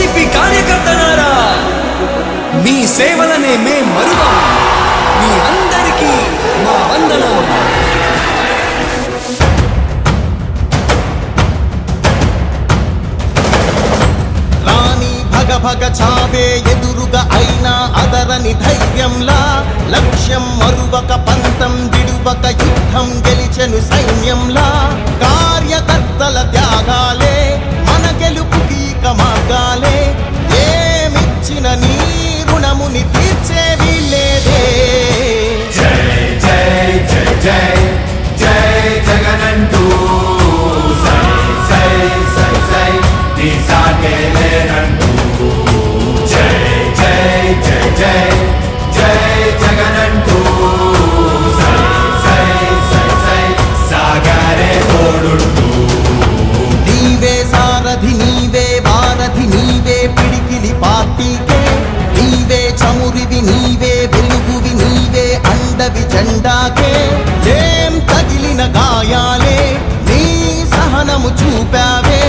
YCP కార్యకర్తలారా, మీ సేవలనే మే మరువం. మీ అందరికీ మా వందనం. రాణి భగ భగ చావే ఎదురుగా అయినా అదరని ధైర్యంలా, లక్ష్యం మరువక పంతం విడువక యుద్ధం గెలిచెను సైన్యంలా. కార్యకర్తల త్యాగాలే మన గెలుపుకి మార్గాలే. ఏమిచ్చిన నీ రుణముని తీర్చేవి లేదే. జై జై జై జై జై జగనంటూ సై సై సై సై నీ సాగే లేనంటూ. జై జై జై జై జై జగనంటూ సై సై సై సై సాగరే తోడుంటూ. నీవే సారథి నీవే వారధి నీవే పిడికిలి పార్టీకే. నీవే చమురివి నీవే వెలుగువి నీవే అండవి జెండాకే. ఏం తగిలిన గాయాలే నీ సహనము చూపావే.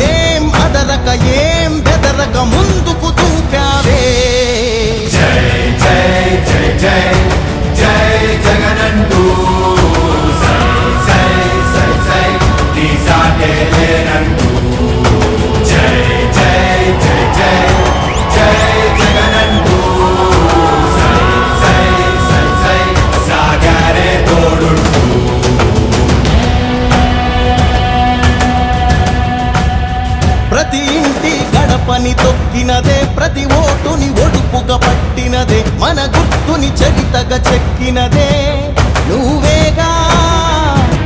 ఏం అదరక ఏం బెదరక ముందుకు చూపావే. జై జై జై జై జై జగనంటూ సై సై సై సై నీ సాగే లేనంటూ. జై జై జై జై జై జగనంటూ సై సై సై సై సాగరే తోడుంటూ. ప్రతి ఇంటి గడపని తొక్కినదే, ప్రతి ఓటుని ఒడుపుగా పట్టినదే, మన గుర్తుని చరితగా చెక్కినదే నువ్వేగా.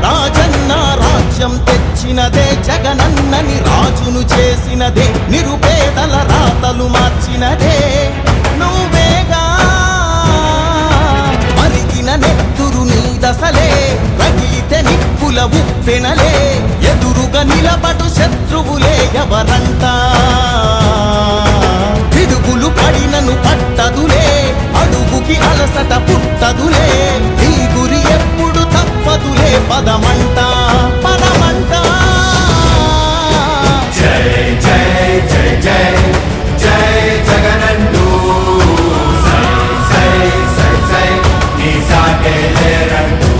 రాజన్న రాజ్యం తెచ్చినదే, జగనన్నని రాజును చేసినదే, నిరుపేదల రాతలు మార్చినదే నువ్వేగా. మరిగిన నెత్తురు నీ దశలే, రగిలితే నిప్పుల ఉప్పెనలే. ఎదురుగా నిలబడు శత్రువులే ఎవరంట. పిడుగులు పడినను పట్టదులే, అడుగుకి అలసట పుట్టదులే. ఈ గురి ఎప్పుడు తప్పదులే, పదమంట పదమంట. జై జై జై జై జై జగనంటూ సై సై సై సై నీ సాగే లేరంటూ.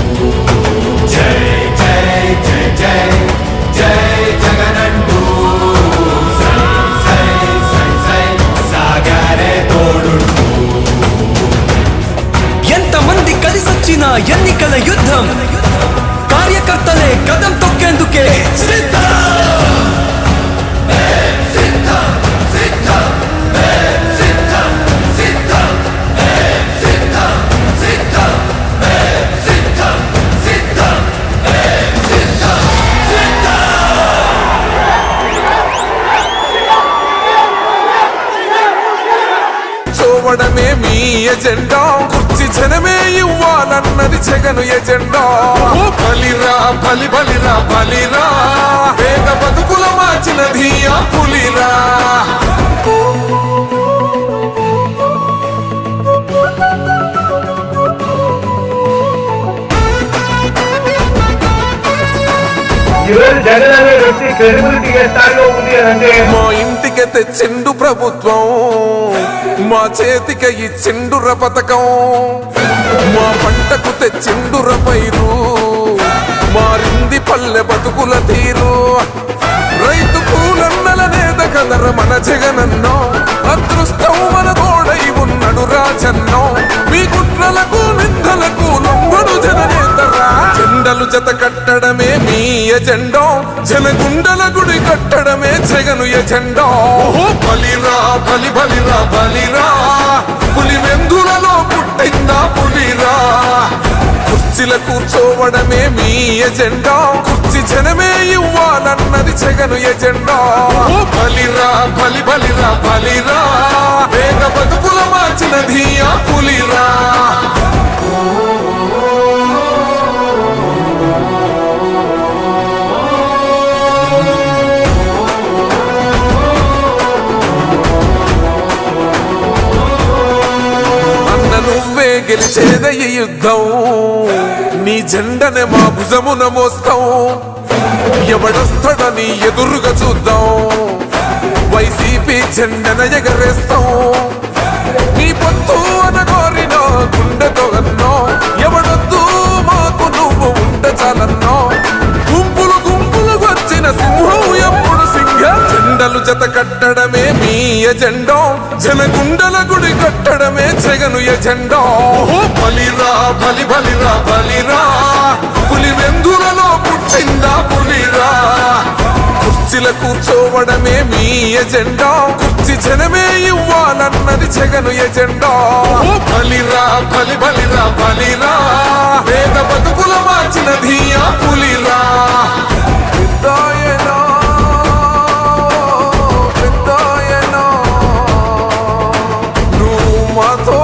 జై జై జై జై జై జగనంటూ సై సై సై సై సాగరే తోడుంటూ. ఎంతమంది కలిసొచ్చిన ఎన్నికల యుద్ధం, కార్యకర్తలే కదం తొక్కేందుకే సిద్ధం. చూడడమే మీ ఎజెండా, కుర్చీ జనమే ఇవ్వాలన్నది జగను ఎజెండా. ఓ బలిరా బలి బలిరా బలిరా, పేద బతుకుల మార్చినది ఆ పులిరా. ఈరోజు జగన్ అనే వ్యక్తి క్రెడిబిలిటీ ఏ స్థాయిలో ఉంది అంటే మా ఇంటికి తెచ్చిండు ప్రభుత్వం, మా చేతికి ఇచ్చిండుర పథకం. మా పంటకు తెచ్చిండుర పైరు, మారింది పల్లె బతుకుల తీరు. రైతు కూలన్నలనేద కదర మన జగనన్నో, అదృష్టం మన తోడై ఉన్నడు రాజన్నో. మీ కుట్రలకు నిందలకు లొంగడు జననేతరా. జెండలు జత కట్టడమే మీ ఎజెండా, జనగుండల గుడి కట్టడమే జగను ఎజెండా. ఓ బలిరా బలి బలిరా బలిరా, పులి వెందులలో పుట్టిందా పులిరా. కుర్చీల కూర్చోవడమే మీ ఎజెండా, కుర్చీ జనమే ఇవ్వాలన్నది జగను ఎజెండా. ఓ బలిరా బలి బలిరా బలిరా, వేగ బతుకుల మార్చినది ఆ పులిరా. నువ్వే గెలిచేద ఈ యుద్ధం, నీ జెండనే మా భుజమున మోస్తాం. ఎవడొస్తాడని ఎదురుగా చూద్దాం, వైసీపీ జెండన ఎగరేస్తాం నీ పొత్తు అనగోరిన గుండెతో అన్నో ఎవడొద్దు మాకు నువ్వు ఉండ చాలన్నో గుంపులు గుంపులు వచ్చిన సింహం ఎప్పుడు సింహ జెండలు జత కట్టడమే మీ ఎజెండో జనగుండల గుడి కట్టడమే జగను ఎజెండో బలిరా బలి బలిరా బలిరా పులి వెందులలో పుట్టిందా పులిరా కుర్చీల కూర్చోవడమే మీ ఎజెండా కుర్చీ జనమే ఇవ్వాలన్నది జగను ఎజెండా బలిరా బలి బలిరా బలిరా పేద బతుకుల మార్చినది ఆ పులిరా పెద్దాయనా, పెద్దాయనా, నువ్వు మాతో